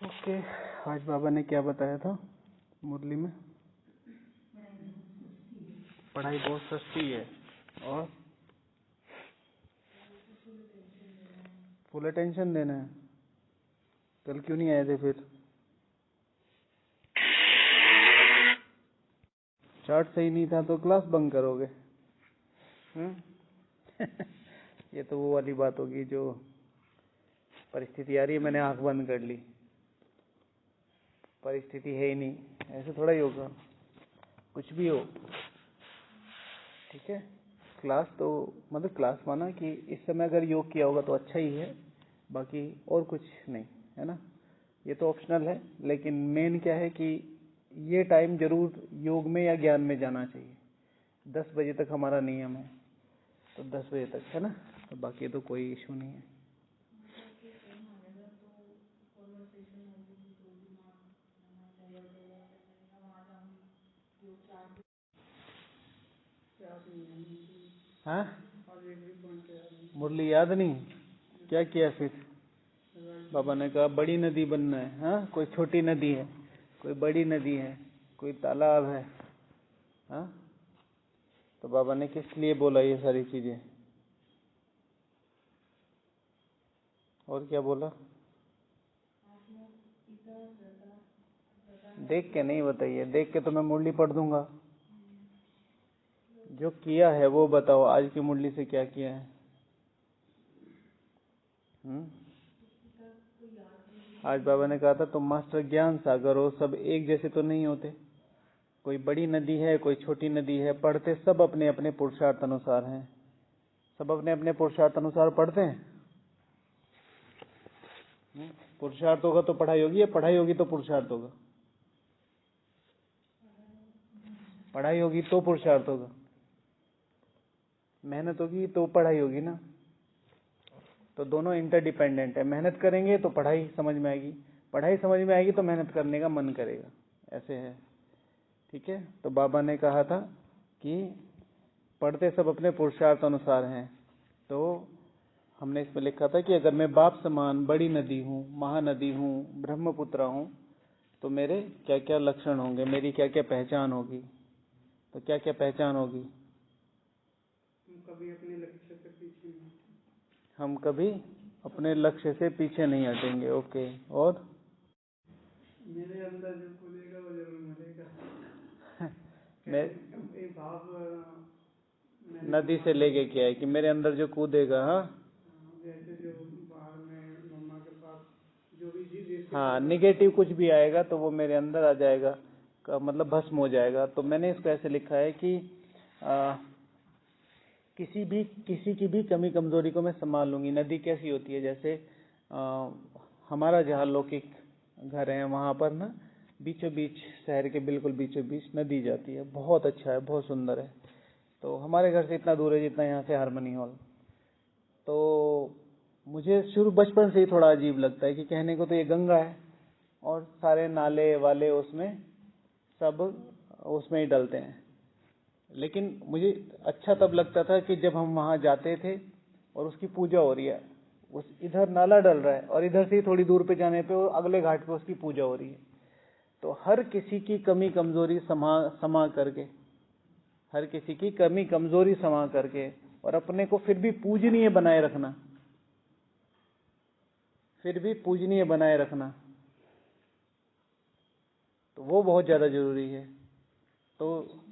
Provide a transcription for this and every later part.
Okay, आज बाबा ने क्या बताया था मुरली में? पढ़ाई बहुत सस्ती है और फुल अटेंशन देना है। कल क्यों नहीं आए थे फिर? चार्ट सही नहीं था तो क्लास बंक करोगे? ये तो वो वाली बात होगी जो परिस्थिति आ रही है, मैंने आंख बंद कर ली, परिस्थिति है ही नहीं, ऐसे थोड़ा ही होगा। कुछ भी हो, ठीक है। क्लास तो मतलब क्लास माना कि इस समय अगर योग किया होगा तो अच्छा ही है, बाकी और कुछ नहीं है ना। ये तो ऑप्शनल है, लेकिन मेन क्या है कि ये टाइम जरूर योग में या ज्ञान में जाना चाहिए। 10 बजे तक हमारा नियम है, तो 10 बजे तक है ना, तो बाकी तो कोई इशू नहीं है। हाँ, मुरली याद नहीं? क्या किया फिर? बाबा ने कहा बड़ी नदी बनना है। हाँ, कोई छोटी नदी है, कोई बड़ी नदी है, कोई तालाब है। हाँ, तो बाबा ने किस लिए बोला ये सारी चीजें? और क्या बोला? देख के नहीं बताइए, देख के तो मैं मुरली पढ़ दूंगा। जो किया है वो बताओ, आज की मुरली से क्या किया है? आज बाबा ने कहा था तुम मास्टर ज्ञान सागर हो, सब एक जैसे तो नहीं होते। कोई बड़ी नदी है, कोई छोटी नदी है, पढ़ते सब अपने अपने पुरुषार्थ अनुसार हैं। सब अपने अपने पुरुषार्थ अनुसार पढ़ते हैं। पुरुषार्थ होगा तो पढ़ाई होगी, या पढ़ाई होगी तो पुरुषार्थ होगा? पढ़ाई होगी तो पुरुषार्थ होगा। मेहनत होगी तो पढ़ाई होगी ना। तो दोनों इंटरडिपेंडेंट है। मेहनत करेंगे तो पढ़ाई समझ में आएगी, पढ़ाई समझ में आएगी तो मेहनत करने का मन करेगा, ऐसे है। ठीक है, तो बाबा ने कहा था कि पढ़ते सब अपने पुरुषार्थ अनुसार हैं। तो हमने इसमें लिखा था कि अगर मैं बाप समान बड़ी नदी हूँ, महानदी हूँ, ब्रह्मपुत्र हूँ, तो मेरे क्या क्या लक्षण होंगे, मेरी क्या क्या पहचान होगी। तो क्या क्या पहचान होगी? हम कभी अपने लक्ष्य से पीछे नहीं हटेंगे। ओके, और मेरे अंदर जो कूदेगा वो जरूर मिलेगा। मैं भाव नदी से लेके क्या है कि मेरे अंदर जो कूदेगा, हाँ जैसे जो बाहर में मम्मा के पास जो भी चीज, हाँ, निगेटिव कुछ भी आएगा तो वो मेरे अंदर आ जाएगा, का मतलब भस्म हो जाएगा। तो मैंने इसको ऐसे लिखा है कि किसी की भी कमी कमजोरी को मैं संभाल लूंगी। नदी कैसी होती है? जैसे हमारा जहाँ लौकिक घर है वहाँ पर ना बीचों बीच, शहर के बिल्कुल बीचों बीच नदी जाती है। बहुत अच्छा है, बहुत सुंदर है। तो हमारे घर से इतना दूर है जितना यहाँ से हारमनी हॉल। तो मुझे शुरू बचपन से ही थोड़ा अजीब लगता है कि कहने को तो ये गंगा है और सारे नाले वाले उसमें सब उसमें ही डलते हैं, लेकिन मुझे अच्छा तब लगता था कि जब हम वहां जाते थे और उसकी पूजा हो रही है, उस इधर नाला डल रहा है और इधर से थोड़ी दूर पे जाने पे वो अगले घाट पे उसकी पूजा हो रही है। तो हर किसी की कमी कमजोरी समा करके, हर किसी की कमी कमजोरी समा करके और अपने को फिर भी पूजनीय बनाए रखना, फिर भी पूजनीय बनाए रखना, तो वो बहुत ज्यादा जरूरी है। तो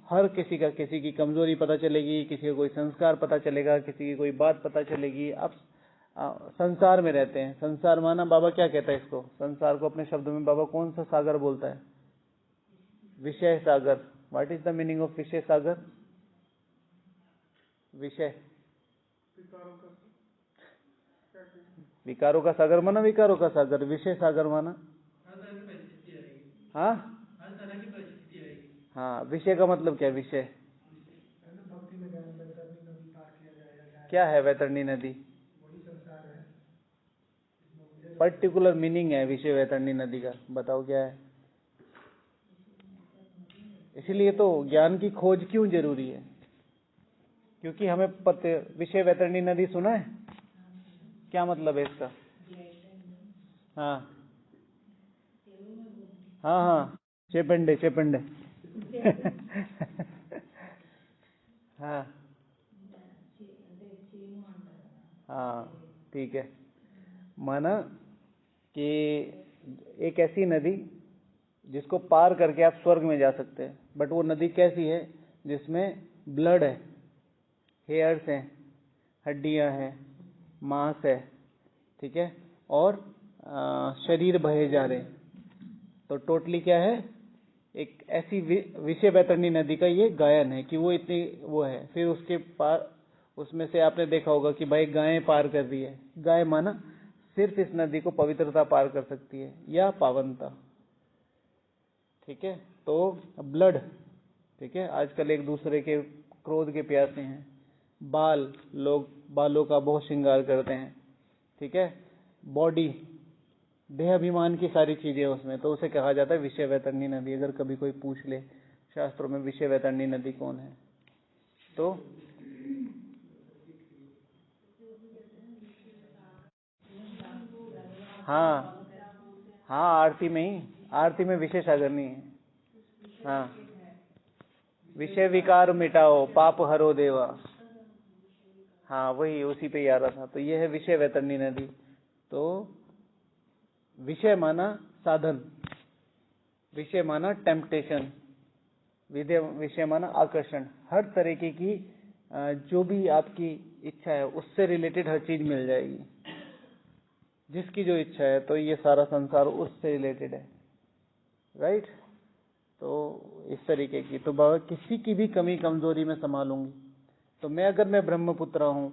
हर किसी का, किसी की कमजोरी पता चलेगी, किसी का कोई संस्कार पता चलेगा, किसी की कोई बात पता चलेगी। अब संसार में रहते हैं। संसार माना बाबा क्या कहता है इसको? संसार को अपने शब्दों में बाबा कौन सा सागर बोलता है? विषय सागर। What is the meaning of विषय सागर? विषय विकारों का सागर माना, विकारों का सागर। विषय सागर माना हाँ हाँ, विषय का मतलब क्या है? विषय क्या है? वैतरणी नदी पर्टिकुलर मीनिंग है विषय वैतरणी नदी का, बताओ क्या है? इसीलिए तो ज्ञान की खोज क्यों जरूरी है, क्योंकि हमें पता। विषय वैतरणी नदी सुना है? क्या मतलब है इसका? हाँ, हाँ हाँ, चेपेंडे चेपेंडे। हाँ हाँ, ठीक है। माना कि एक ऐसी नदी जिसको पार करके आप स्वर्ग में जा सकते हैं, बट वो नदी कैसी है? जिसमें ब्लड है, हेयर्स हैं, हड्डियां हैं, मांस है, ठीक है, और शरीर बहे जा रहे हैं। तो टोटली क्या है? एक ऐसी विषय वैतरणी नदी का ये गायन है कि वो इतनी वो है। फिर उसके पार, उसमें से आपने देखा होगा कि भाई गायें पार कर रही है। गाय माना सिर्फ इस नदी को पवित्रता पार कर सकती है या पावनता, ठीक है। तो ब्लड, ठीक है, आजकल एक दूसरे के क्रोध के प्यासे हैं। बाल, लोग बालों का बहुत श्रृंगार करते हैं, ठीक है। बॉडी, देह अभिमान की सारी चीजें उसमें, तो उसे कहा जाता है विषय वैतरणी नदी। अगर कभी कोई पूछ ले शास्त्रों में विषय वैतरणी नदी कौन है, तो हाँ हाँ, आरती में ही, आरती में विषय सागर नहीं है। हाँ, विषय विकार मिटाओ पाप हरो देवा। हाँ, वही उसी पे ही आ रहा था। तो ये है विषय वैतरणी नदी। तो विषय माना साधन, विषय माना टेम्पटेशन, विषय माना आकर्षण। हर तरीके की जो भी आपकी इच्छा है उससे रिलेटेड हर चीज मिल जाएगी, जिसकी जो इच्छा है। तो ये सारा संसार उससे रिलेटेड है, राइट। तो इस तरीके की, तो बाबा किसी की भी कमी कमजोरी में संभालूंगी। तो मैं ब्रह्मपुत्र हूं,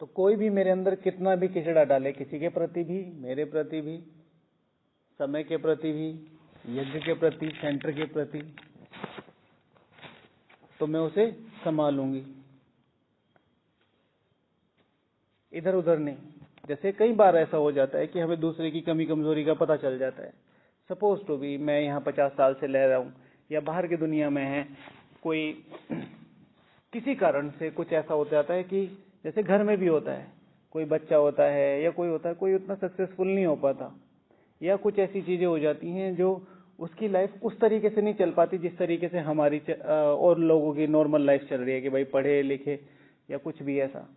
तो कोई भी मेरे अंदर कितना भी किचड़ा डाले, किसी के प्रति भी, मेरे प्रति भी, समय के प्रति भी, यज्ञ के प्रति, सेंटर के प्रति, तो मैं उसे संभालूंगी, इधर उधर नहीं। जैसे कई बार ऐसा हो जाता है कि हमें दूसरे की कमी कमजोरी का पता चल जाता है। सपोज टू बी, मैं यहाँ 50 साल से रह रहा हूँ, या बाहर की दुनिया में है कोई, किसी कारण से कुछ ऐसा हो जाता है कि जैसे घर में भी होता है, कोई बच्चा होता है या कोई होता है, कोई उतना सक्सेसफुल नहीं हो पाता, या कुछ ऐसी चीजें हो जाती हैं जो उसकी लाइफ उस तरीके से नहीं चल पाती जिस तरीके से हमारी और लोगों की नॉर्मल लाइफ चल रही है, कि भाई पढ़े लिखे या कुछ भी ऐसा।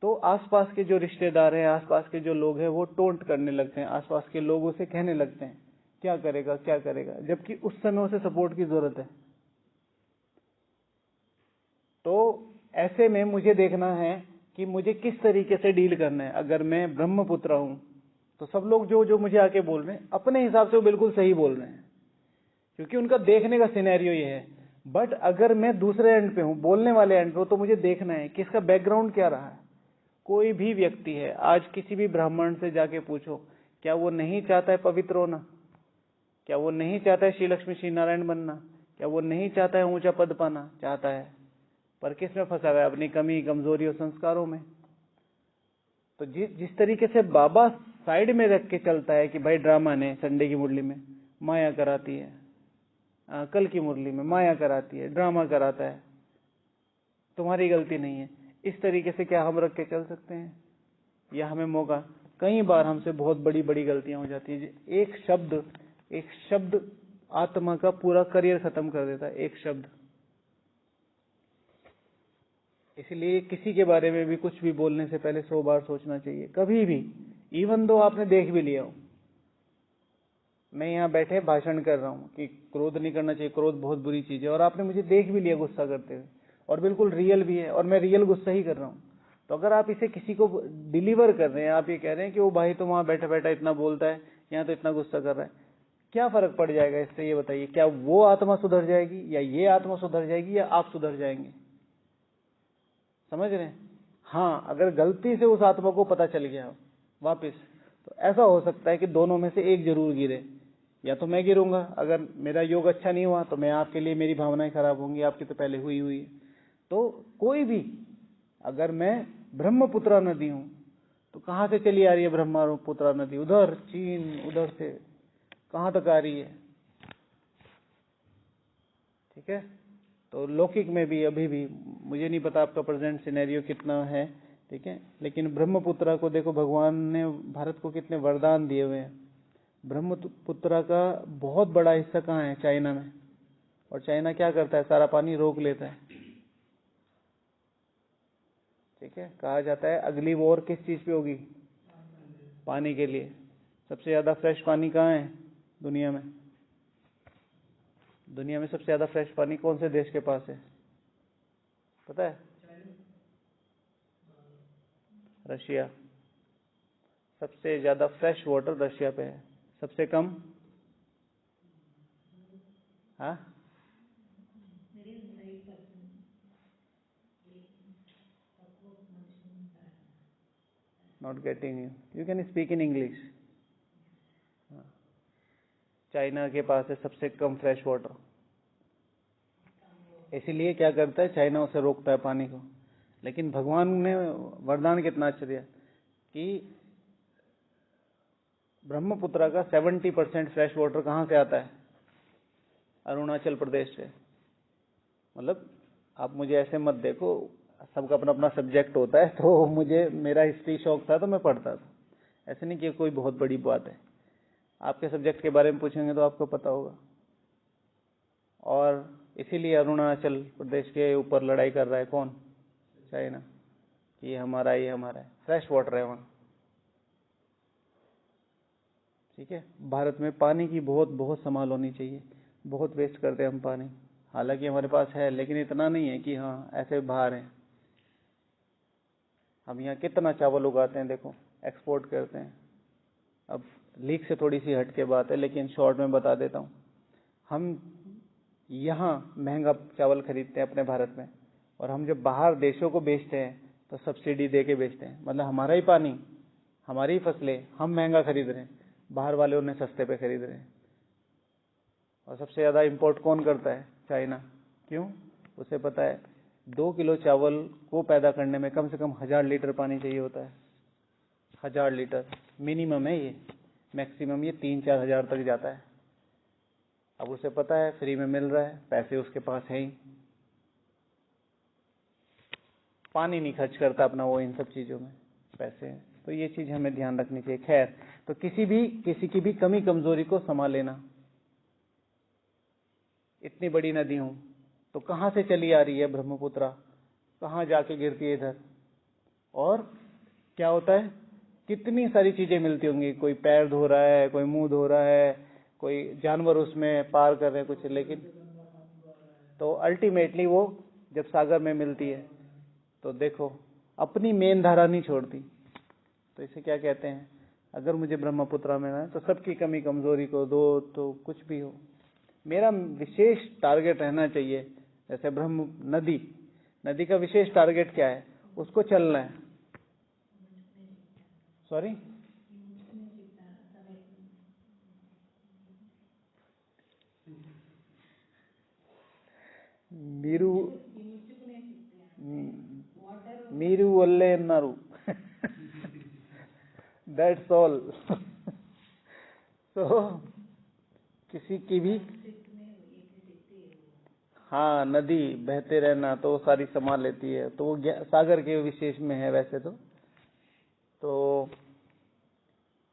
तो आसपास के जो रिश्तेदार हैं, आसपास के जो लोग हैं, वो टोंट करने लगते हैं, आसपास के लोग उसे कहने लगते हैं क्या करेगा क्या करेगा, जबकि उस समय उसे सपोर्ट की जरूरत है। तो ऐसे में मुझे देखना है कि मुझे किस तरीके से डील करना है। अगर मैं ब्रह्मपुत्र हूं तो सब लोग जो जो मुझे आके बोल रहे हैं, अपने हिसाब से वो बिल्कुल सही बोल रहे हैं, क्योंकि उनका देखने का सिनेरियो ये है। बट अगर मैं दूसरे एंड पे हूं, बोलने वाले एंड पे हूं, तो मुझे देखना है कि इसका बैकग्राउंड क्या रहा है। कोई भी व्यक्ति है, आज किसी भी ब्राह्मण से जाके पूछो, क्या वो नहीं चाहता है पवित्र होना? क्या वो नहीं चाहता है श्री लक्ष्मी श्री नारायण बनना? क्या वो नहीं चाहता है ऊंचा पद पाना? चाहता है, पर किस में फंसा हुआ है? अपनी कमी कमजोरी और संस्कारों में। तो जिस तरीके से बाबा साइड में रख के चलता है कि भाई ड्रामा ने संडे की मुरली में माया कराती है, कल की मुरली में माया कराती है, ड्रामा कराता है, तुम्हारी गलती नहीं है, इस तरीके से क्या हम रख के चल सकते हैं? या हमें मौका, कई बार हमसे बहुत बड़ी बड़ी गलतियां हो जाती है। एक शब्द आत्मा का पूरा करियर खत्म कर देता है, एक शब्द। इसलिए किसी के बारे में भी कुछ भी बोलने से पहले 100 बार सोचना चाहिए, कभी भी। इवन दो आपने देख भी लिया हो, मैं यहाँ बैठे भाषण कर रहा हूँ कि क्रोध नहीं करना चाहिए, क्रोध बहुत बुरी चीज है, और आपने मुझे देख भी लिया गुस्सा करते हुए, और बिल्कुल रियल भी है, और मैं रियल गुस्सा ही कर रहा हूँ। तो अगर आप इसे किसी को डिलीवर कर रहे हैं, आप ये कह रहे हैं कि वो भाई तो वहां बैठा बैठा इतना बोलता है, यहाँ तो इतना गुस्सा कर रहा है, क्या फर्क पड़ जाएगा इससे? ये बताइए, क्या वो आत्मा सुधर जाएगी, या ये आत्मा सुधर जाएगी, या आप सुधर जाएंगे? समझ रहे हैं? हाँ, अगर गलती से उस आत्मा को पता चल गया वापिस, तो ऐसा हो सकता है कि दोनों में से एक जरूर गिरे, या तो मैं गिरूंगा। अगर मेरा योग अच्छा नहीं हुआ तो मैं आपके लिए, मेरी भावनाएं खराब होंगी, आपकी तो पहले हुई है। तो कोई भी, अगर मैं ब्रह्मपुत्रा नदी हूं, तो कहां से चली आ रही है ब्रह्मपुत्रा नदी? उधर चीन, उधर से कहां तक आ रही है, ठीक है। तो लौकिक में भी अभी भी, मुझे नहीं पता आपका प्रेजेंट सिनेरियो कितना है, ठीक है, लेकिन ब्रह्मपुत्रा को देखो, भगवान ने भारत को कितने वरदान दिए हुए हैं। ब्रह्मपुत्र का बहुत बड़ा हिस्सा कहाँ है? चाइना में। और चाइना क्या करता है? सारा पानी रोक लेता है। ठीक है, कहा जाता है अगली वॉर किस चीज पे होगी? पानी के लिए। सबसे ज्यादा फ्रेश पानी कहाँ है दुनिया में? दुनिया में सबसे ज्यादा फ्रेश पानी कौन से देश के पास है, पता है? रशिया। सबसे ज्यादा फ्रेश वाटर रशिया पे है। सबसे कम? हाँ, not getting you, you can speak in English. China के पास है सबसे कम फ्रेश वाटर। इसीलिए क्या करता है, चाइना उसे रोकता है पानी को। लेकिन भगवान ने वरदान कितना अच्छा दिया कि ब्रह्मपुत्र का 70% फ्रेश वाटर कहाँ से आता है? अरुणाचल प्रदेश से। मतलब आप मुझे ऐसे मत देखो, सबका अपना अपना सब्जेक्ट होता है, तो मुझे मेरा हिस्ट्री शौक था तो मैं पढ़ता था। ऐसे नहीं कि कोई बहुत बड़ी बात है। आपके सब्जेक्ट के बारे में पूछेंगे तो आपको पता होगा। और इसीलिए अरुणाचल प्रदेश के ऊपर लड़ाई कर रहा है कौन? चाइना, कि ये हमारा है। फ्रेश वाटर है वहाँ। ठीक है, भारत में पानी की बहुत संभाल होनी चाहिए। बहुत वेस्ट करते हैं हम पानी। हालांकि हमारे पास है, लेकिन इतना नहीं है कि हाँ ऐसे बाहर है। हम यहाँ कितना चावल उगाते हैं, देखो, एक्सपोर्ट करते हैं। अब लीक से थोड़ी सी हट के बात है, लेकिन शॉर्ट में बता देता हूँ। हम यहाँ महंगा चावल खरीदते हैं अपने भारत में, और हम जब बाहर देशों को बेचते हैं तो सब्सिडी दे के बेचते हैं। मतलब हमारा ही पानी, हमारी ही फसलें हम महंगा खरीद रहे हैं, बाहर वाले उन्हें सस्ते पे खरीद रहे हैं। और सबसे ज्यादा इंपोर्ट कौन करता है? चाइना। क्यों? उसे पता है 2 किलो चावल को पैदा करने में कम से कम 1000 लीटर पानी चाहिए होता है। 1000 लीटर मिनिमम है ये, मैक्सिमम ये 3-4 हजार तक जाता है। अब उसे पता है फ्री में मिल रहा है, पैसे उसके पास है ही, पानी नहीं खर्च करता अपना वो इन सब चीजों में पैसे। तो ये चीज हमें ध्यान रखनी चाहिए। खैर, तो किसी की भी कमी कमजोरी को संभाल लेना। इतनी बड़ी नदी हूं तो कहां से चली आ रही है ब्रह्मपुत्र, कहां जाके गिरती है इधर, और क्या होता है, कितनी सारी चीजें मिलती होंगी। कोई पैर धो रहा है, कोई मुंह धो रहा है, कोई जानवर उसमें पार कर रहे हैं कुछ, लेकिन तो अल्टीमेटली वो जब सागर में मिलती है तो देखो अपनी मेन धारा नहीं छोड़ती। तो इसे क्या कहते हैं, अगर मुझे ब्रह्मपुत्र में ना तो सबकी कमी कमजोरी को दो, तो कुछ भी हो, मेरा विशेष टारगेट रहना चाहिए। जैसे ब्रह्म नदी का विशेष टारगेट क्या है? उसको चलना है। सॉरी, మీరు ఒళ్ళే అన్నారు, दैट्स ऑल। तो किसी की भी, हाँ, नदी बहते रहना तो वो सारी संभाल लेती है। तो वो सागर के विशेष में है वैसे तो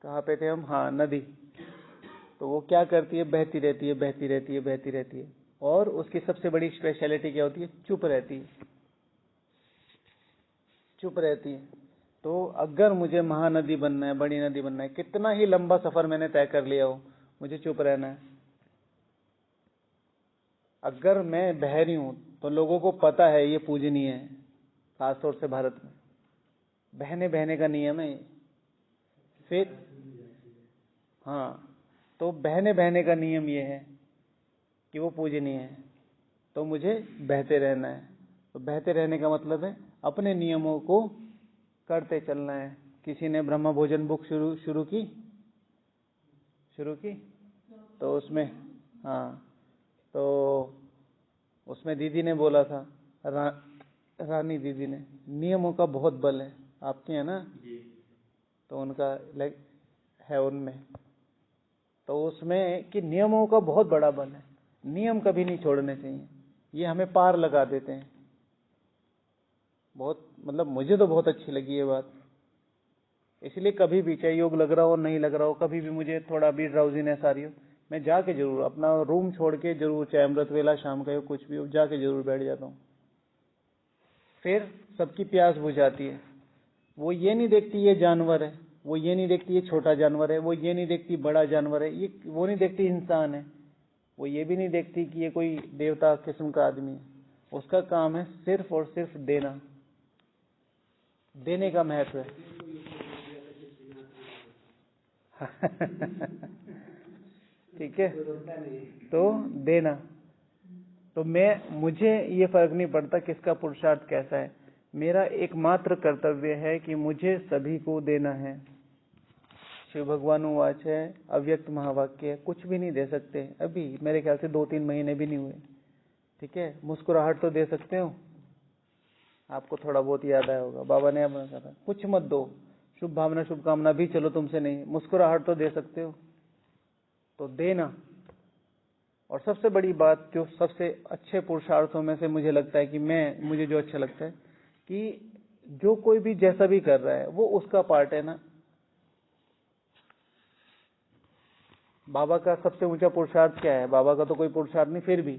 कहाँ पे थे हम? हाँ, नदी। तो वो क्या करती है? बहती रहती है, बहती रहती है, बहती रहती है। और उसकी सबसे बड़ी स्पेशलिटी क्या होती है? चुप रहती है, चुप रहती है। तो अगर मुझे महानदी बनना है, बड़ी नदी बनना है, कितना ही लंबा सफर मैंने तय कर लिया हो, मुझे चुप रहना है। अगर मैं बह रही हूं तो लोगों को पता है ये पूजनीय है, खासतौर से भारत में बहने का नियम है। फिर हाँ, तो बहने का नियम ये है कि वो पूजनीय है, तो मुझे बहते रहना है। तो बहते रहने का मतलब है अपने नियमों को करते चलना है। किसी ने ब्रह्म भोजन बुक शुरू की, तो उसमें, हाँ, तो उसमें दीदी ने बोला था, रानी दीदी ने, नियमों का बहुत बल है। आपके है ना? तो उनका है उनमें, तो उसमें कि नियमों का बहुत बड़ा बल है, नियम कभी नहीं छोड़ने चाहिए। ये हमें पार लगा देते हैं। बहुत, मतलब मुझे तो बहुत अच्छी लगी ये बात। इसलिए कभी भी, चाहे योग लग रहा हो नहीं लग रहा हो, कभी भी मुझे थोड़ा भी ड्राउजीनेस आ रही हो, मैं जाके जरूर अपना रूम छोड़ के जरूर, चाहे अमृत वेला शाम का हो कुछ भी हो, जाके जरूर बैठ जाता हूँ। फिर सबकी प्यास बुझाती है। वो ये नहीं देखती ये जानवर है, वो ये नहीं देखती ये छोटा जानवर है, वो ये नहीं देखती बड़ा जानवर है, ये वो नहीं देखती इंसान है, वो ये भी नहीं देखती कि ये कोई देवता किस्म का आदमी है। उसका काम है सिर्फ और सिर्फ देना, देने का महत्व है। ठीक है, तो देना। तो मुझे ये फर्क नहीं पड़ता किसका पुरुषार्थ कैसा है, मेरा एकमात्र कर्तव्य है कि मुझे सभी को देना है। शिव भगवान वाच है, अव्यक्त महावाक्य है, कुछ भी नहीं दे सकते अभी, मेरे ख्याल से 2-3 महीने भी नहीं हुए। ठीक है, मुस्कुराहट तो दे सकते हो, आपको थोड़ा बहुत याद आया होगा, बाबा ने अपना कहा कुछ मत दो, शुभ भावना शुभकामना भी चलो तुमसे नहीं, मुस्कुराहट तो दे सकते हो, तो देना। और सबसे बड़ी बात जो सबसे अच्छे पुरुषार्थों में से मुझे लगता है कि मुझे जो अच्छा लगता है कि जो कोई भी जैसा भी कर रहा है वो उसका पार्ट है ना। बाबा का सबसे ऊंचा पुरुषार्थ क्या है? बाबा का तो कोई पुरुषार्थ नहीं, फिर भी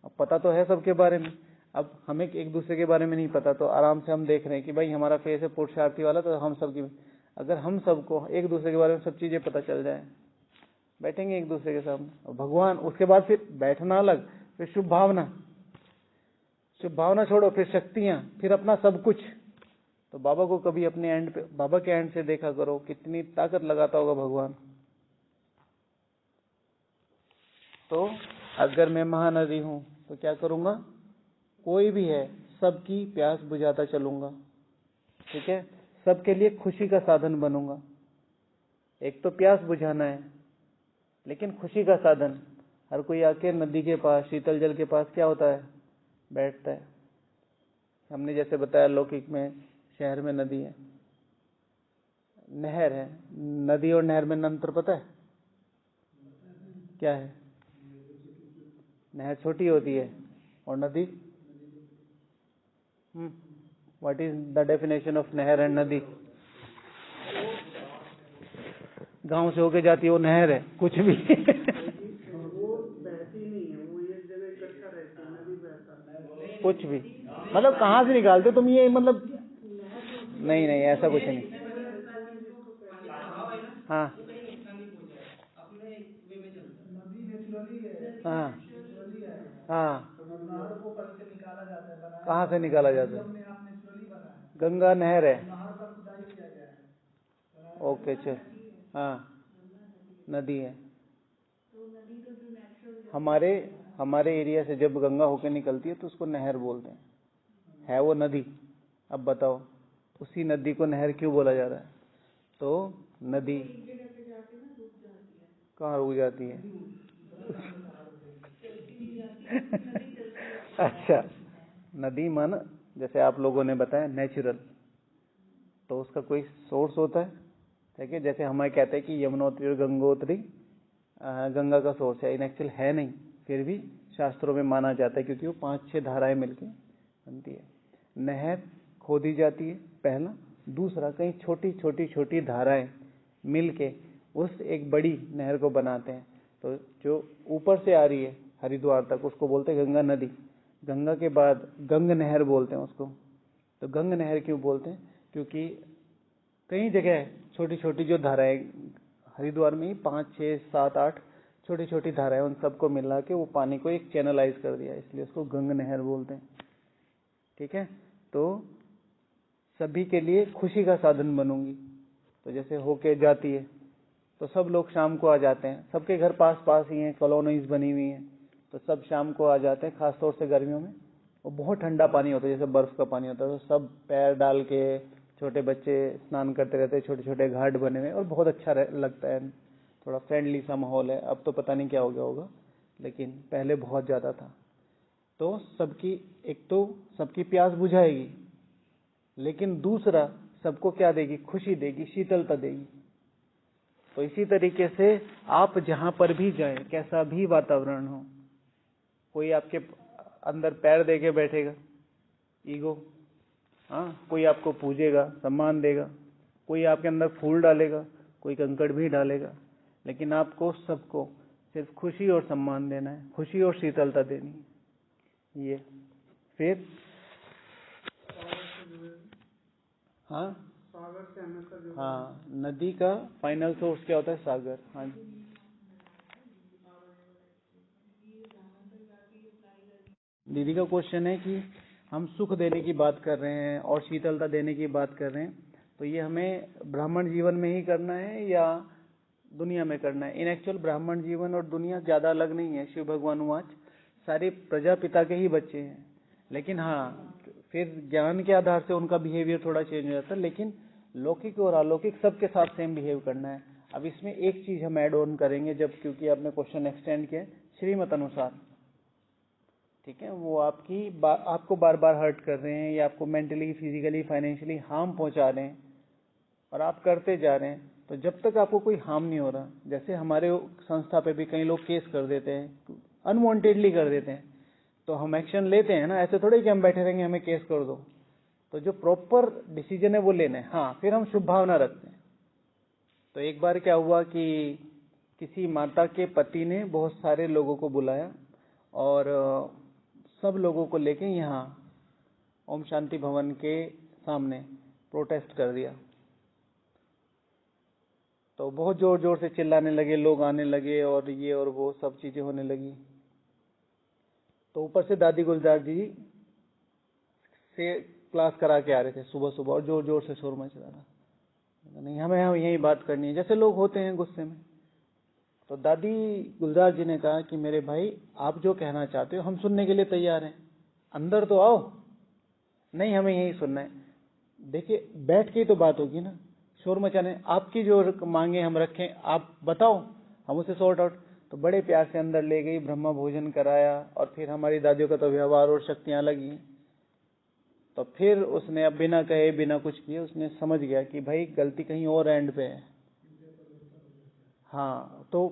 अब पता तो है सबके बारे में। अब हमें एक दूसरे के बारे में नहीं पता, तो आराम से हम देख रहे हैं कि भाई हमारा फेस है पुरुषार्थी वाला, तो हम सबकी, अगर हम सबको एक दूसरे के बारे में सब चीजें पता चल जाए, बैठेंगे एक दूसरे के सामने। भगवान, उसके बाद फिर बैठना अलग, फिर शुभ भावना, शुभ भावना छोड़ो, फिर शक्तियां, फिर अपना सब कुछ। तो बाबा को कभी अपने एंड पे, बाबा के एंड से देखा करो, कितनी ताकत लगाता होगा भगवान। तो अगर मैं महानदी हूं तो क्या करूंगा? कोई भी है सबकी प्यास बुझाता चलूंगा। ठीक है, सबके लिए खुशी का साधन बनूंगा। एक तो प्यास बुझाना है, लेकिन खुशी का साधन। हर कोई आके नदी के पास, शीतल जल के पास क्या होता है? बैठता है। हमने जैसे बताया लौकिक में, शहर में नदी है, नहर है। नदी और नहर में अंतर पता है क्या है? नहर छोटी होती है और नदी, what is the definition of नहर एंड नदी? गांव से होके जाती है वो नहर है, कुछ भी। वो बहती नहीं है, वो एक जगह इकट्ठा रहती है, नदी बहता है। कुछ भी मतलब कहाँ से निकालते तुम ये? मतलब नहीं नहीं, ऐसा कुछ नहीं। हाँ हाँ हाँ, कहाँ से निकाला जाता है? गंगा नहर है। ओके, चल, हाँ नदी है। हमारे एरिया से जब गंगा होकर निकलती है तो उसको नहर बोलते हैं, है वो नदी। अब बताओ उसी नदी को नहर क्यों बोला जा रहा है? तो नदी कहाँ रुक जाती है? अच्छा, नदी मन जैसे आप लोगों ने बताया नेचुरल, तो उसका कोई सोर्स होता है। ठीक है, जैसे हमें कहते हैं कि यमुनोत्री और गंगोत्री गंगा का सोर्स है, इन एक्चुअल है नहीं, फिर भी शास्त्रों में माना जाता है क्योंकि वो 5-6 धाराएं मिलके बनती है। नहर खोदी जाती है पहला, दूसरा कहीं छोटी धाराएं मिलके उस एक बड़ी नहर को बनाते हैं। तो जो ऊपर से आ रही है हरिद्वार तक उसको बोलते हैं गंगा नदी। गंगा के बाद गंग नहर बोलते हैं उसको। तो गंग नहर क्यों बोलते हैं? क्योंकि कई जगह छोटी जो धाराएं, हरिद्वार में ही 5-6-7-8 छोटी धाराएं, उन सबको मिला के वो पानी को एक चैनलाइज कर दिया, इसलिए उसको गंग नहर बोलते हैं। ठीक है, तो सभी के लिए खुशी का साधन बनूंगी। तो जैसे होके जाती है तो सब लोग शाम को आ जाते हैं, सबके घर पास ही हैं, कॉलोनीज बनी हुई हैं, तो सब शाम को आ जाते हैं, खासतौर से गर्मियों में। वो बहुत ठंडा पानी होता है, जैसे बर्फ का पानी होता है, तो सब पैर डाल के, छोटे बच्चे स्नान करते रहते हैं, छोटे घाट बने हुए, और बहुत अच्छा लगता है, थोड़ा फ्रेंडली सा माहौल है। अब तो पता नहीं क्या हो गया होगा, लेकिन पहले बहुत ज्यादा था। तो एक तो सबकी प्यास बुझाएगी, लेकिन दूसरा सबको क्या देगी? खुशी देगी, शीतलता देगी। तो इसी तरीके से आप जहां पर भी जाएं, कैसा भी वातावरण हो, कोई आपके अंदर पैर दे के बैठेगा, ईगो, हाँ, कोई आपको पूजेगा, सम्मान देगा, कोई आपके अंदर फूल डालेगा, कोई कंकड़ भी डालेगा, लेकिन आपको सबको सिर्फ खुशी और सम्मान देना है, खुशी और शीतलता देनी है। ये फिर हाँ सागर से हमेशा जुड़ा। हाँ, नदी का फाइनल सोर्स क्या होता है? सागर। हाँ जी, दीदी का क्वेश्चन है कि हम सुख देने की बात कर रहे हैं और शीतलता देने की बात कर रहे हैं, तो ये हमें ब्राह्मण जीवन में ही करना है या दुनिया में करना है? इन एक्चुअल ब्राह्मण जीवन और दुनिया ज्यादा अलग नहीं है। शिव भगवान वाच सारे प्रजापिता के ही बच्चे हैं, लेकिन हाँ फिर ज्ञान के आधार से उनका बिहेवियर थोड़ा चेंज हो जाता है, लेकिन लौकिक और अलौकिक सबके साथ सेम बिहेव करना है। अब इसमें एक चीज हम ऐड ऑन करेंगे, जब क्योंकि आपने क्वेश्चन एक्सटेंड किया, श्रीमत अनुसार, ठीक है, वो आपको बार बार हर्ट कर रहे हैं या आपको मेंटली, फिजिकली, फाइनेंशियली हार्म पहुंचा रहे हैं और आप करते जा रहे हैं, तो जब तक आपको कोई हार्म नहीं हो रहा, जैसे हमारे संस्था पे भी कई लोग केस कर देते हैं, अनवांटेडली कर देते हैं, तो हम एक्शन लेते हैं ना, ऐसे थोड़े कि हम बैठे रहेंगे हमें केस कर दो। तो जो प्रॉपर डिसीजन है वो लेना है। हाँ, फिर हम शुभ भावना रखते हैं। तो एक बार क्या हुआ कि किसी माता के पति ने बहुत सारे लोगों को बुलाया और सब लोगों को लेके यहाँ ओम शांति भवन के सामने प्रोटेस्ट कर दिया। तो बहुत जोर जोर से चिल्लाने लगे, लोग आने लगे और ये और वो सब चीजें होने लगी। तो ऊपर से दादी गुलजार जी से क्लास करा के आ रहे थे सुबह सुबह और जोर जोर से शोर मच रहा था। नहीं, हमें यही बात करनी है, जैसे लोग होते हैं गुस्से में। तो दादी गुलजार जी ने कहा कि मेरे भाई, आप जो कहना चाहते हो हम सुनने के लिए तैयार हैं, अंदर तो आओ। नहीं, हमें यही सुनना है। देखिए, बैठ के ही तो बात होगी ना, शोर मचाने। आपकी जो मांगे हम रखें, आप बताओ, हम उसे सॉर्ट आउट। तो बड़े प्यार से अंदर ले गई, ब्रह्मा भोजन कराया, और फिर हमारी दादियों का तो व्यवहार और शक्तियां लगी। तो फिर उसने अब बिना कहे, बिना कुछ किए, उसने समझ गया कि भाई गलती कहीं और एंड पे है। हाँ, तो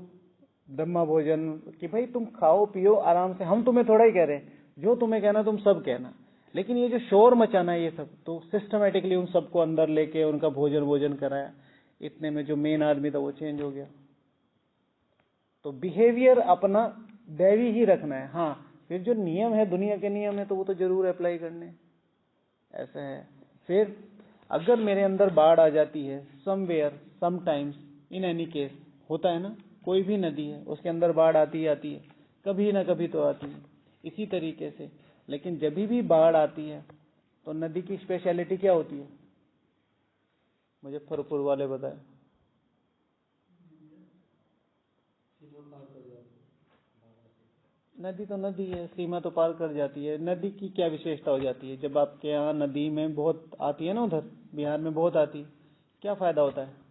ब्रह्मा भोजन कि भाई तुम खाओ पियो आराम से, हम तुम्हें थोड़ा ही कह रहे हैं, जो तुम्हें कहना तुम सब कहना, लेकिन ये जो शोर मचाना है ये सब, तो सिस्टमेटिकली उन सबको अंदर लेके उनका भोजन कराया। इतने में जो मेन आदमी था वो चेंज हो गया। तो बिहेवियर अपना दैवी ही रखना है। हाँ, फिर जो नियम है, दुनिया के नियम है, तो वो तो जरूर अप्लाई करने, ऐसा है। फिर अगर मेरे अंदर बाढ़ आ जाती है, somewhere, sometimes, in any case, होता है ना, कोई भी नदी है उसके अंदर बाढ़ आती है, कभी ना कभी तो आती है, इसी तरीके से। लेकिन जब भी बाढ़ आती है तो नदी की स्पेशलिटी क्या होती है? मुजफ्फरपुर वाले बताए। नदी तो नदी है, सीमा तो पार कर जाती है। नदी की क्या विशेषता हो जाती है? जब आपके यहाँ नदी में बहुत आती है ना, उधर बिहार में बहुत आती है, क्या फायदा होता है?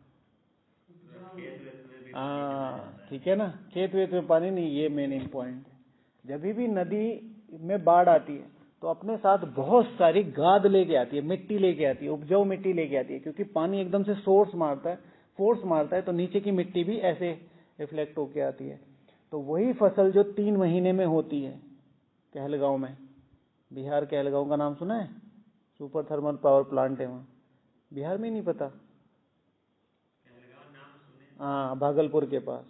हाँ, ठीक है ना, खेत वेत में पानी नहीं, ये मेन पॉइंट। जब भी नदी में बाढ़ आती है तो अपने साथ बहुत सारी गाद लेके आती है, मिट्टी लेके आती है, उपजाऊ मिट्टी लेके आती है, क्योंकि पानी एकदम से फोर्स मारता है, तो नीचे की मिट्टी भी ऐसे रिफ्लेक्ट होके आती है। तो वही फसल जो 3 महीने में होती है कहलगांव में, बिहार कहलगांव का नाम सुना है? सुपर थर्मल पावर प्लांट है वहाँ, बिहार में नहीं पता? हाँ, भागलपुर के पास।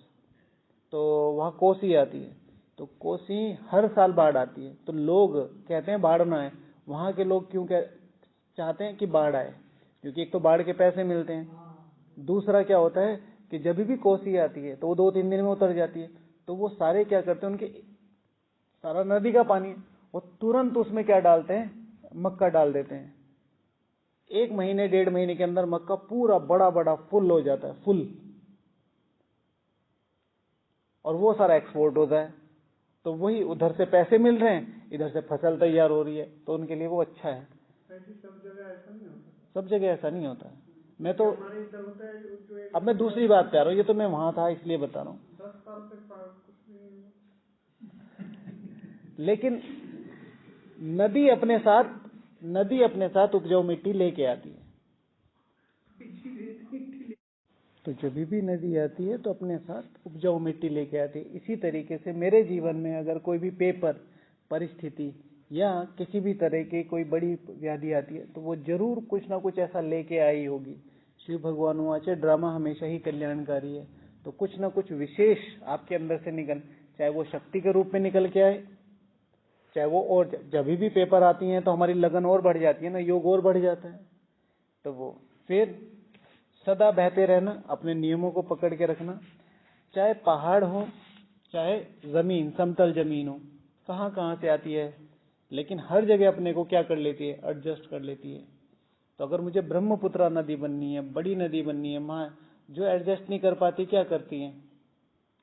तो वहाँ कोसी आती है, तो कोसी हर साल बाढ़ आती है। तो लोग कहते हैं बाढ़ ना आए, वहाँ के लोग क्यों चाहते हैं कि बाढ़ आए? क्योंकि एक तो बाढ़ के पैसे मिलते हैं, दूसरा क्या होता है कि जब भी कोसी आती है तो वो 2-3 दिन में उतर जाती है। तो वो सारे क्या करते हैं, उनके सारा नदी का पानी, वो तुरंत उसमें क्या डालते हैं, मक्का डाल देते हैं। 1 महीने 1.5 महीने के अंदर मक्का पूरा बड़ा बड़ा फुल हो जाता है, फुल, और वो सारा एक्सपोर्ट होता है। तो वही उधर से पैसे मिल रहे हैं, इधर से फसल तैयार हो रही है, तो उनके लिए वो अच्छा है। सब जगह ऐसा नहीं होता। सब जगह ऐसा नहीं होता है। मैं तो हमारे इधर होता है जो अब मैं दूसरी बात पे आ रहा हूँ, ये तो मैं वहां था इसलिए बता रहा हूँ। 10 साल से कुछ नहीं हुआ। लेकिन नदी अपने साथ उपजाऊ मिट्टी लेके आती है। तो जब भी नदी आती है तो अपने साथ उपजाऊ मिट्टी लेके आती है। इसी तरीके से मेरे जीवन में अगर कोई भी पेपर, परिस्थिति या किसी भी तरह की कोई बड़ी व्याधि आती है, तो वो जरूर कुछ ना कुछ ऐसा लेके आई होगी। शिव भगवान वाचे ड्रामा हमेशा ही कल्याणकारी है। तो कुछ ना कुछ विशेष आपके अंदर से निकल, चाहे वो शक्ति के रूप में निकल के आए, चाहे वो, और जब भी पेपर आती हैं तो हमारी लगन और बढ़ जाती है ना, योग और बढ़ जाता है। तो वो फिर सदा बहते रहना, अपने नियमों को पकड़ के रखना, चाहे पहाड़ हो चाहे जमीन, समतल जमीन हो, कहाँ कहाँ से आती है, लेकिन हर जगह अपने को क्या कर लेती है, एडजस्ट कर लेती है। तो अगर मुझे ब्रह्मपुत्रा नदी बननी है, बड़ी नदी बननी है, वहाँ जो एडजस्ट नहीं कर पाती क्या करती हैं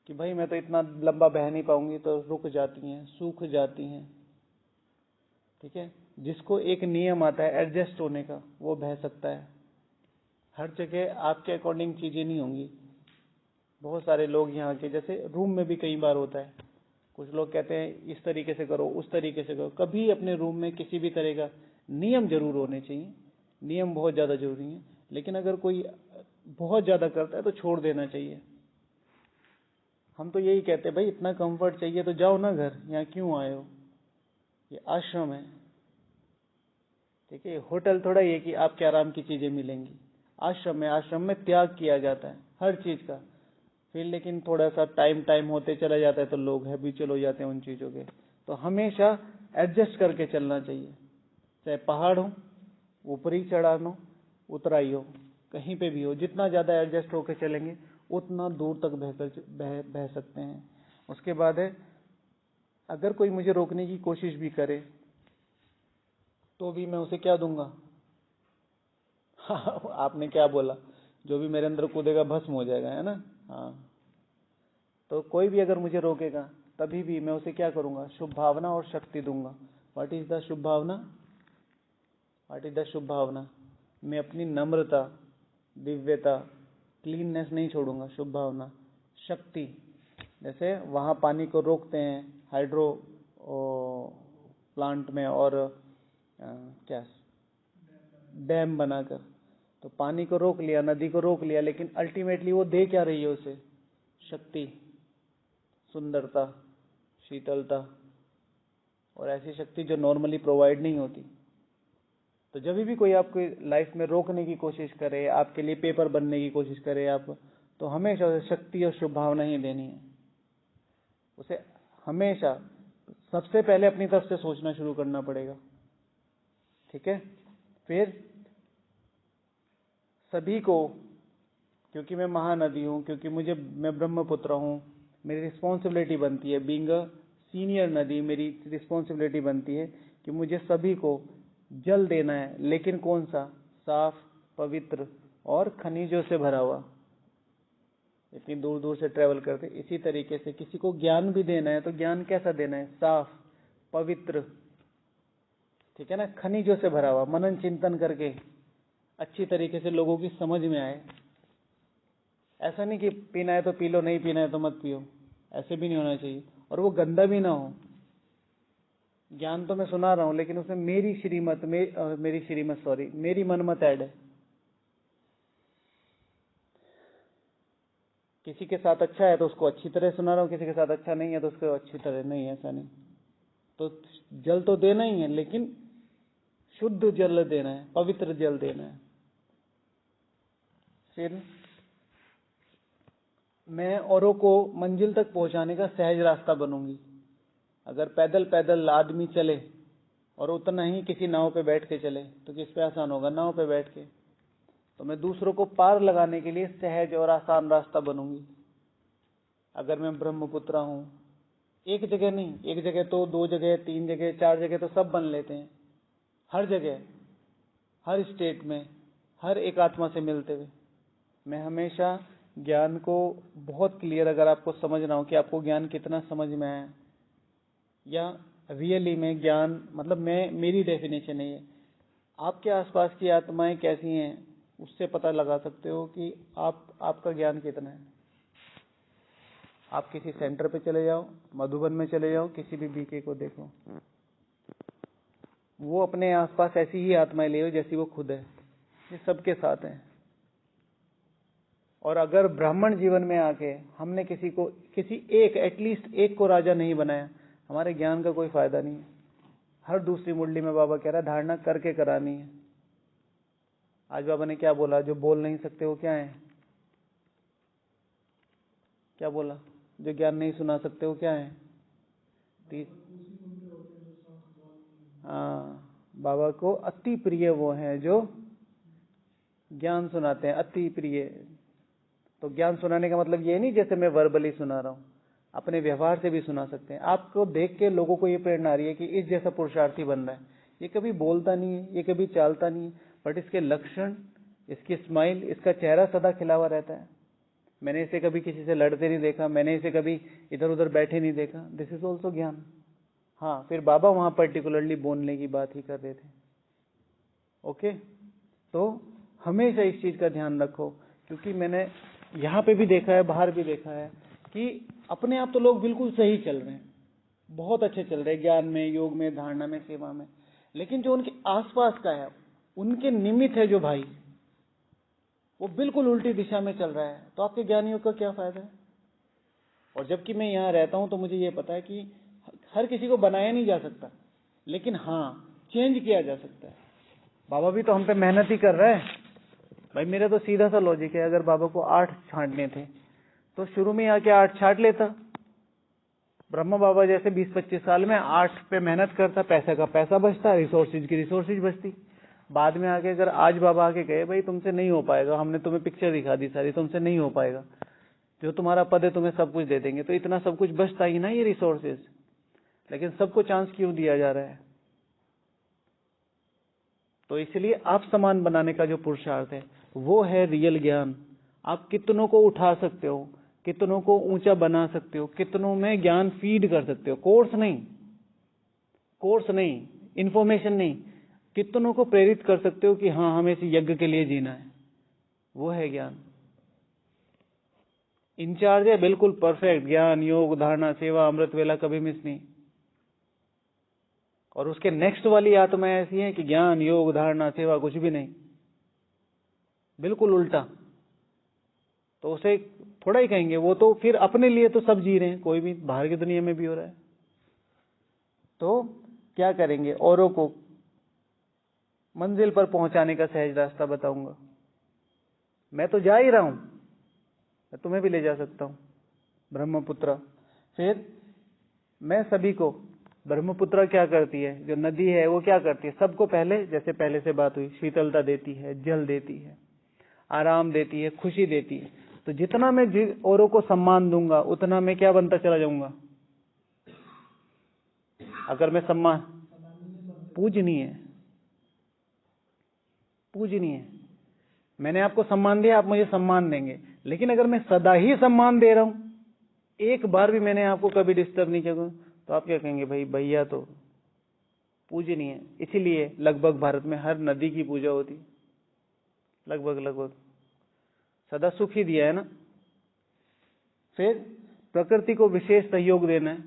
कि भाई मैं तो इतना लंबा बह नहीं पाऊंगी, तो रुक जाती हैं, सूख जाती हैं। ठीक है, जिसको एक नियम आता है एडजस्ट होने का, वो बह सकता है। हर जगह आपके अकॉर्डिंग चीजें नहीं होंगी। बहुत सारे लोग यहाँ के, जैसे रूम में भी कई बार होता है, कुछ लोग कहते हैं इस तरीके से करो, उस तरीके से करो। कभी अपने रूम में किसी भी तरह का नियम जरूर होने चाहिए, नियम बहुत ज्यादा जरूरी है। लेकिन अगर कोई बहुत ज्यादा करता है तो छोड़ देना चाहिए। हम तो यही कहते हैं भाई इतना कंफर्ट चाहिए तो जाओ ना घर, यहाँ क्यों आए हो, ये आश्रम है। ठीक है, होटल थोड़ा ये कि आपके आराम की चीजें मिलेंगी। आश्रम है, आश्रम में त्याग किया जाता है हर चीज का। फिर लेकिन थोड़ा सा टाइम होते चला जाता है तो लोग हैबिचुअल हो जाते हैं उन चीजों के। तो हमेशा एडजस्ट करके चलना चाहिए, चाहे पहाड़ हो, ऊपरी चढ़ान हो, उतराई हो, कहीं पे भी हो, जितना ज्यादा एडजस्ट होकर चलेंगे उतना दूर तक बह सकते हैं। उसके बाद है, अगर कोई मुझे रोकने की कोशिश भी करे तो भी मैं उसे क्या दूंगा आपने क्या बोला, जो भी मेरे अंदर कूदेगा भस्म हो जाएगा, है ना। हाँ, तो कोई भी अगर मुझे रोकेगा तभी भी मैं उसे क्या करूंगा, शुभ भावना और शक्ति दूंगा। व्हाट इज द शुभ भावना, व्हाट इज द शुभ भावना, मैं अपनी नम्रता, दिव्यता, क्लीननेस नहीं छोड़ूंगा, शुभ भावना। शक्ति, जैसे वहां पानी को रोकते हैं हाइड्रो प्लांट में, और क्या डैम बनाकर, तो पानी को रोक लिया, नदी को रोक लिया, लेकिन अल्टीमेटली वो दे क्या रही है उसे, शक्ति, सुंदरता, शीतलता, और ऐसी शक्ति जो नॉर्मली प्रोवाइड नहीं होती। तो जब भी कोई आपको लाइफ में रोकने की कोशिश करे, आपके लिए पेपर बनने की कोशिश करे आप, तो हमेशा उसे शक्ति और शुभ भावना ही देनी है। उसे हमेशा सबसे पहले अपनी तरफ से सोचना शुरू करना पड़ेगा। ठीक है, फिर सभी को, क्योंकि मैं महानदी हूं, क्योंकि मैं ब्रह्मपुत्र हूं, मेरी रिस्पॉन्सिबिलिटी बनती है, बीइंग अ सीनियर नदी, मेरी रिस्पॉन्सिबिलिटी बनती है कि मुझे सभी को जल देना है, लेकिन कौन सा, साफ, पवित्र और खनिजों से भरा हुआ। इतनी दूर दूर से ट्रेवल करते, इसी तरीके से किसी को ज्ञान भी देना है तो ज्ञान कैसा देना है, साफ, पवित्र, ठीक है ना, खनिजों से भरा हुआ, मनन चिंतन करके अच्छी तरीके से लोगों की समझ में आए। ऐसा नहीं कि पीना है तो पी लो, नहीं पीना है तो मत पियो, ऐसे भी नहीं होना चाहिए। और वो गंदा भी ना हो। ज्ञान तो मैं सुना रहा हूं, लेकिन उसमें मेरी मनमत ऐड है। किसी के साथ अच्छा है तो उसको अच्छी तरह सुना रहा हूं, किसी के साथ अच्छा नहीं है तो उसको अच्छी तरह नहीं, ऐसा नहीं। तो जल तो देना ही है, लेकिन शुद्ध जल देना है, पवित्र जल देना है। फिर मैं औरों को मंजिल तक पहुंचाने का सहज रास्ता बनूंगी। अगर पैदल पैदल आदमी चले और उतना ही किसी नाव पे बैठ के चले तो किस पे आसान होगा, नाव पे बैठ के। तो मैं दूसरों को पार लगाने के लिए सहज और आसान रास्ता बनूंगी। अगर मैं ब्रह्मपुत्र हूं, एक जगह नहीं, एक जगह तो, दो जगह, तीन जगह, चार जगह तो सब बन लेते हैं। हर जगह, हर स्टेट में, हर एक आत्मा से मिलते हुए मैं हमेशा ज्ञान को बहुत क्लियर, अगर आपको समझना हो कि आपको ज्ञान कितना समझ में आया, या रियली में ज्ञान, मतलब मेरी डेफिनेशन नहीं है, आपके आसपास की आत्माएं कैसी हैं उससे पता लगा सकते हो कि आपका ज्ञान कितना है। आप किसी सेंटर पे चले जाओ, मधुबन में चले जाओ, किसी भी बीके को देखो, वो अपने आसपास ऐसी ही आत्माएं ले हो जैसी वो खुद है, ये सबके साथ है। और अगर ब्राह्मण जीवन में आके हमने किसी एक, एटलीस्ट एक को राजा नहीं बनाया, हमारे ज्ञान का कोई फायदा नहीं है। हर दूसरी मुरली में बाबा कह रहा है धारणा करके करानी है। आज बाबा ने क्या बोला? जो बोल नहीं सकते वो क्या है? क्या बोला? जो ज्ञान नहीं सुना सकते वो क्या है? हाँ, बाबा को अति प्रिय वो हैं जो ज्ञान सुनाते हैं, अति प्रिय। तो ज्ञान सुनाने का मतलब ये नहीं जैसे मैं वर्बली सुना रहा हूँ, अपने व्यवहार से भी सुना सकते हैं। आपको देख के लोगों को ये प्रेरणा आ रही है कि इस जैसा पुरुषार्थी बन रहा है। ये कभी बोलता नहीं है, ये कभी चालता नहीं है, बट इसके लक्षण, इसकी स्माइल, इसका चेहरा सदा खिला हुआ रहता है। मैंने इसे कभी किसी से लड़ते नहीं देखा, मैंने इसे कभी इधर उधर बैठे नहीं देखा। दिस इज ऑल्सो ज्ञान। हाँ, फिर बाबा वहां पर्टिकुलरली बोलने की बात ही कर रहे थे। ओके, तो हमेशा इस चीज का ध्यान रखो, क्योंकि मैंने यहाँ पे भी देखा है, बाहर भी देखा है कि अपने आप तो लोग बिल्कुल सही चल रहे हैं, बहुत अच्छे चल रहे हैं ज्ञान में, योग में, धारणा में, सेवा में, लेकिन जो उनके आसपास का है, उनके निमित्त है जो भाई, वो बिल्कुल उल्टी दिशा में चल रहा है। तो आपके ज्ञान योग का क्या फायदा है? और जबकि मैं यहाँ रहता हूं तो मुझे ये पता है कि हर किसी को बनाया नहीं जा सकता, लेकिन हाँ, चेंज किया जा सकता है। बाबा भी तो हम पे मेहनत ही कर रहा है भाई। मेरा तो सीधा सा लॉजिक है, अगर बाबा को 8 छांटने थे तो शुरू में आके 8 छांट लेता। ब्रह्मा बाबा जैसे 20-25 साल में 8 पे मेहनत करता, पैसे का पैसा बचता, रिसोर्सेज की रिसोर्सेज बचती। बाद में आके अगर आज बाबा आके कहे भाई तुमसे नहीं हो पाएगा, हमने तुम्हें पिक्चर दिखा दी सारी, तुमसे नहीं हो पाएगा, जो तुम्हारा पद है तुम्हें सब कुछ दे देंगे, तो इतना सब कुछ बचता ही ना ये रिसोर्सेज। लेकिन सबको चांस क्यों दिया जा रहा है? तो इसलिए आप समान बनाने का जो पुरुषार्थ है वो है रियल ज्ञान। आप कितनों को उठा सकते हो, कितनों को ऊंचा बना सकते हो, कितनों में ज्ञान फीड कर सकते हो। कोर्स नहीं, इंफॉर्मेशन नहीं, कितनों को प्रेरित कर सकते हो कि हाँ, हमें इस यज्ञ के लिए जीना है, वो है ज्ञान। इंचार्ज है बिल्कुल परफेक्ट, ज्ञान, योग, धारणा, सेवा, अमृत वेला कभी मिस नहीं। और उसके नेक्स्ट वाली आत्मा ऐसी है कि ज्ञान, योग, धारणा, सेवा कुछ भी नहीं, बिल्कुल उल्टा। तो उसे थोड़ा ही कहेंगे, वो तो फिर अपने लिए तो सब जी रहे हैं, कोई भी बाहर की दुनिया में भी हो रहा है। तो क्या करेंगे? औरों को मंजिल पर पहुंचाने का सहज रास्ता बताऊंगा। मैं तो जा ही रहा हूं, मैं तुम्हें भी ले जा सकता हूं, ब्रह्मपुत्र। फिर मैं सभी को, ब्रह्मपुत्र क्या करती है? जो नदी है वो क्या करती है? सबको पहले, जैसे पहले से बात हुई, शीतलता देती है, जल देती है, आराम देती है, खुशी देती है। तो जितना मैं औरों को सम्मान दूंगा उतना मैं क्या बनता चला जाऊंगा? अगर मैं सम्मान, पूजनीय, मैंने आपको सम्मान दिया, आप मुझे सम्मान देंगे। लेकिन अगर मैं सदा ही सम्मान दे रहा हूं, एक बार भी मैंने आपको कभी डिस्टर्ब नहीं किया, तो आप क्या कहेंगे? भाई भैया तो पूजनीय है। इसीलिए लगभग भारत में हर नदी की पूजा होती, लगभग सदा सुख ही दिया है ना। फिर प्रकृति को विशेष सहयोग देना है।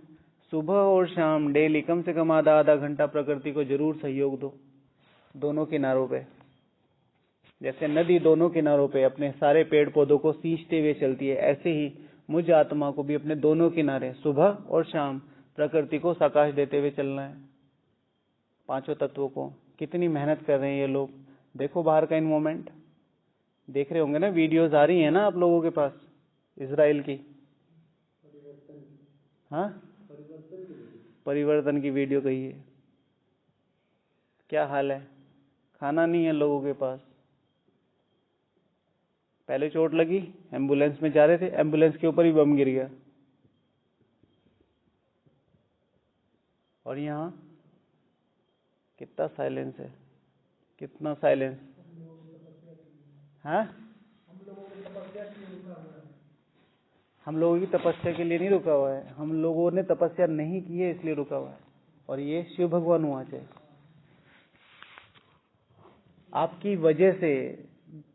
सुबह और शाम डेली कम से कम आधा घंटा प्रकृति को जरूर सहयोग दो, दोनों किनारों पे। जैसे नदी दोनों किनारों पे अपने सारे पेड़ पौधों को सींचते हुए चलती है, ऐसे ही मुझ आत्मा को भी अपने दोनों किनारे सुबह और शाम प्रकृति को सकाश देते हुए चलना है। पांचों तत्वों को कितनी मेहनत कर रहे हैं ये लोग। देखो बाहर का इन्वायरमेंट, देख रहे होंगे ना, वीडियोस आ रही है ना आप लोगों के पास, इजराइल की, हाँ, परिवर्तन की वीडियो कही है। क्या हाल है? खाना नहीं है लोगों के पास। पहले चोट लगी, एम्बुलेंस में जा रहे थे, एम्बुलेंस के ऊपर ही बम गिर गया। और यहाँ कितना साइलेंस है, कितना साइलेंस। हाँ, हम लोगों की तपस्या के लिए नहीं रुका हुआ है, हम लोगों ने तपस्या नहीं की है इसलिए रुका हुआ है। और ये शिव भगवान वहां से आपकी वजह से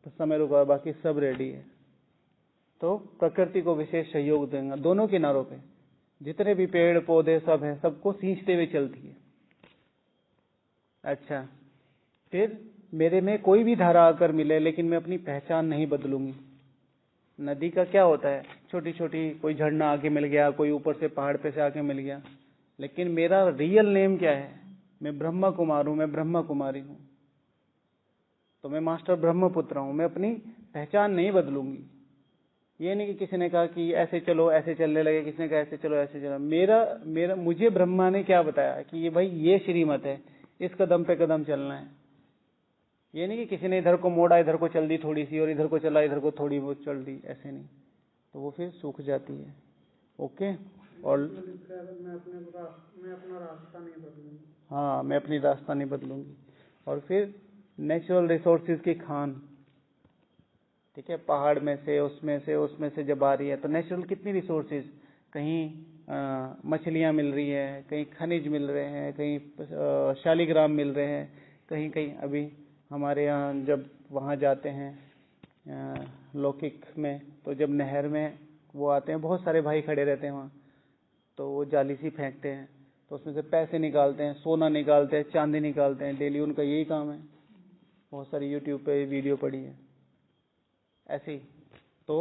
समय रुका है, बाकी सब रेडी है। तो प्रकृति को विशेष सहयोग देंगे, दोनों किनारों पे जितने भी पेड़ पौधे सब हैं, सबको सींचते हुए चलती है। अच्छा, फिर मेरे में कोई भी धारा आकर मिले, लेकिन मैं अपनी पहचान नहीं बदलूंगी। नदी का क्या होता है, छोटी छोटी, कोई झरना आके मिल गया, कोई ऊपर से पहाड़ पे से आके मिल गया, लेकिन मेरा रियल नेम क्या है? मैं ब्रह्मा कुमार हूं, मैं ब्रह्मा कुमारी हूं। तो मैं मास्टर ब्रह्मपुत्र हूँ, मैं अपनी पहचान नहीं बदलूंगी। ये नहीं कि किसी ने कहा कि ऐसे चलो ऐसे चलने लगे, किसी ने कहा ऐसे चलो ऐसे चलो। मेरा मुझे ब्रह्मा ने क्या बताया कि ये भाई ये श्रीमत है, इस कदम पे कदम चलना है। ये नहीं कि किसी ने इधर को मोड़ा, इधर को चल दी थोड़ी सी, और इधर को चला, इधर को थोड़ी बहुत चल दी, ऐसे नहीं, तो वो फिर सूख जाती है। ओके। और मैं अपना रास्ता नहीं बदलूंगी। हाँ, मैं अपनी रास्ता नहीं बदलूंगी। और फिर नेचुरल रिसोर्सेज की खान, ठीक है, पहाड़ में से उसमें से जब आ रही है तो नेचुरल कितनी रिसोर्सेज, कहीं मछलियां मिल रही है, कहीं खनिज मिल रहे हैं, कहीं शालिग्राम मिल रहे हैं, कहीं कहीं अभी हमारे यहाँ जब वहाँ जाते हैं लौकिक में, तो जब नहर में वो आते हैं, बहुत सारे भाई खड़े रहते हैं वहाँ, तो वो जाली सी फेंकते हैं, तो उसमें से पैसे निकालते हैं, सोना निकालते हैं, चांदी निकालते हैं, डेली उनका यही काम है। बहुत सारी यूट्यूब पे वीडियो पड़ी है ऐसे ही। तो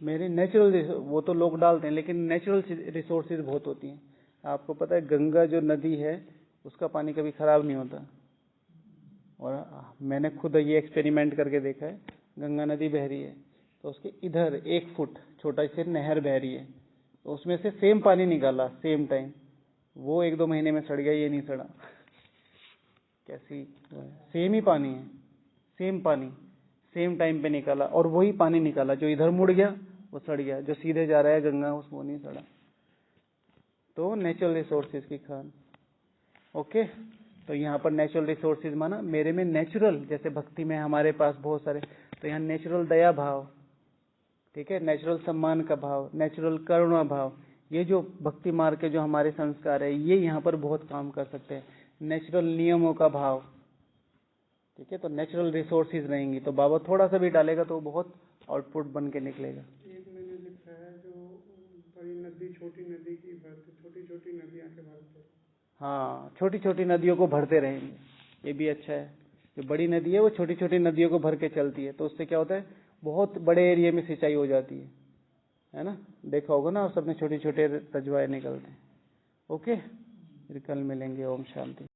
मेरे नेचुरल, वो तो लोग डालते हैं, लेकिन नेचुरल रिसोर्सेज बहुत होती हैं। आपको पता है गंगा जो नदी है उसका पानी कभी खराब नहीं होता, और मैंने खुद ये एक्सपेरिमेंट करके देखा है। गंगा नदी बह रही है तो उसके इधर 1 फुट छोटा सी नहर बह रही है, तो उसमें से सेम पानी निकाला सेम टाइम, वो 1-2 महीने में सड़ गया, ये नहीं सड़ा। कैसी सेम ही पानी है, सेम पानी सेम टाइम पे निकाला, और वही पानी निकाला जो इधर मुड़ गया वो सड़ गया, जो सीधे जा रहा है गंगा उसको नहीं सड़ा। तो नेचुरल रिसोर्सेज की खान। ओके। तो यहाँ पर नेचुरल रिसोर्सेज माना मेरे में नेचुरल, जैसे भक्ति में हमारे पास बहुत सारे, तो यहाँ नेचुरल दया भाव, ठीक है, नेचुरल सम्मान का भाव, नेचुरल करुणा भाव, ये जो भक्ति मार्ग के जो हमारे संस्कार है ये यहाँ पर बहुत काम कर सकते हैं। नेचुरल नियमों का भाव, ठीक है, तो नेचुरल रिसोर्सेज रहेंगी तो बाबा थोड़ा सा भी डालेगा तो बहुत आउटपुट बन के निकलेगा। एक मैंने लिखा है जो बड़ी नदी छोटी नदी की भरते, छोटी छोटी नदियाँ के भरते। हाँ, छोटी छोटी नदियों को भरते रहेंगे, ये भी अच्छा है। जो बड़ी नदी है वो छोटी छोटी नदियों को भर के चलती है, तो उससे क्या होता है, बहुत बड़े एरिया में सिंचाई हो जाती है ना। देखा होगा ना, सबने छोटे छोटे रजवाए निकलते हैं। ओके, फिर कल मिलेंगे। ओम शांति।